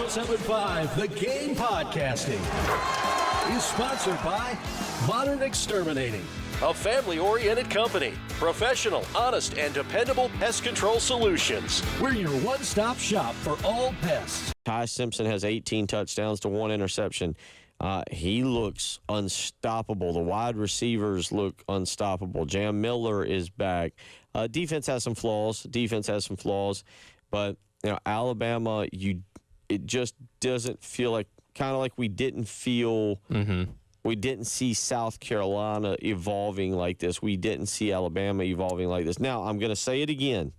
107.5 The Game Podcasting is sponsored by Modern Exterminating, a family-oriented company. Professional, honest, and dependable pest control solutions. We're your one-stop shop for all pests. Ty Simpson has 18 touchdowns to 1 interception. He looks unstoppable. The wide receivers look unstoppable. Jam Miller is back. Defense has some flaws. But Alabama, it just doesn't feel like, kind of like we didn't feel. We didn't see South Carolina evolving like this. We didn't see Alabama evolving like this. Now, I'm going to say it again.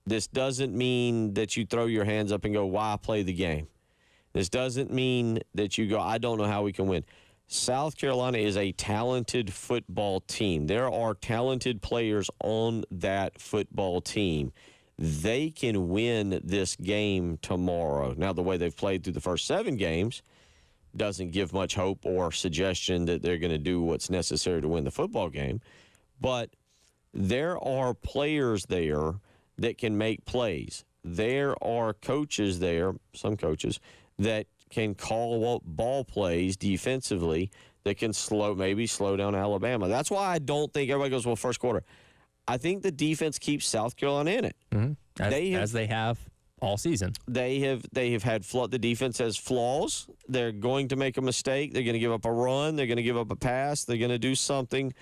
This doesn't mean that you throw your hands up and go, why play the game? This doesn't mean that you go, I don't know how we can win. South Carolina is a talented football team. There are talented players on that football team. They can win this game tomorrow. Now, the way they've played through the first 7 games doesn't give much hope or suggestion that they're going to do what's necessary to win the football game. But there are players there that can make plays. There are coaches there, some coaches, that can call ball plays defensively that can slow down Alabama. That's why I don't think everybody goes, well, first quarter. I think the defense keeps South Carolina in it. As they have all season. They have had the defense has flaws. They're going to make a mistake. They're going to give up a run. They're going to give up a pass. They're going to do something.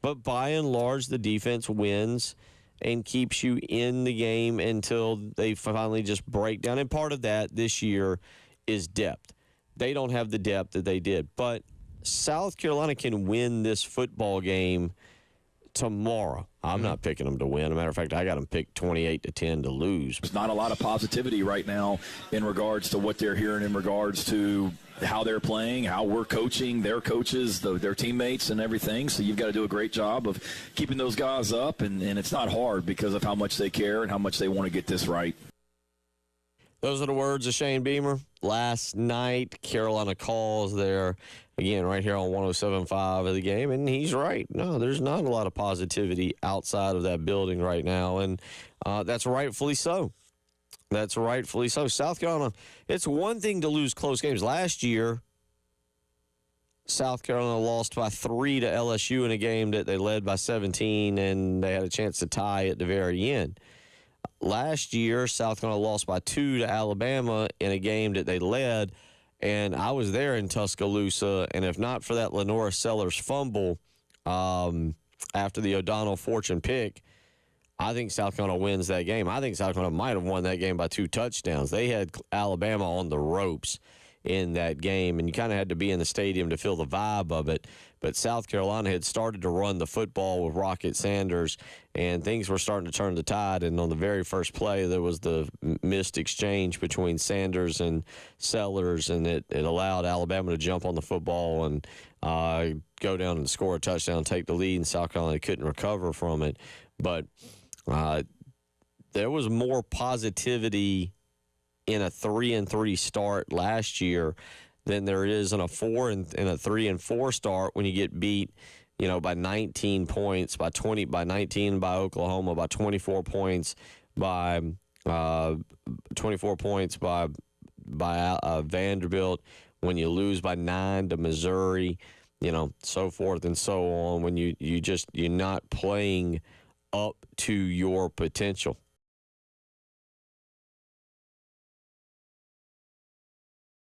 But by and large, the defense wins and keeps you in the game until they finally just break down. And part of that this year is depth. They don't have the depth that they did. But South Carolina can win this football game tomorrow. I'm not picking them to win. As a matter of fact, I got them picked 28-10 to lose. There's not a lot of positivity right now in regards to what they're hearing in regards to how they're playing, how we're coaching, their coaches, their teammates, and everything. So you've got to do a great job of keeping those guys up, and it's not hard because of how much they care and how much they want to get this right. Those are the words of Shane Beamer. Last night, Carolina calls there, again, right here on 107.5 of the game, and he's right. No, there's not a lot of positivity outside of that building right now, and that's rightfully so. That's rightfully so. South Carolina, it's one thing to lose close games. Last year, South Carolina lost by 3 to LSU in a game that they led by 17, and they had a chance to tie at the very end. Last year, South Carolina lost by 2 to Alabama in a game that they led, and I was there in Tuscaloosa, and if not for that Lenora Sellers fumble after the O'Donnell Fortune pick, I think South Carolina wins that game. I think South Carolina might have won that game by 2 touchdowns. They had Alabama on the ropes in that game, and you kind of had to be in the stadium to feel the vibe of it. But South Carolina had started to run the football with Rocket Sanders, and things were starting to turn the tide. And on the very first play, there was the missed exchange between Sanders and Sellers, and it allowed Alabama to jump on the football and go down and score a touchdown, take the lead, and South Carolina couldn't recover from it. But there was more positivity in a 3-3 start last year than there is in a 3-4 start when you get beat, by 19 points, by 20, by 19 by Oklahoma, by 24 points, by Vanderbilt, when you lose by 9 to Missouri, so forth and so on. When you're not playing up to your potential.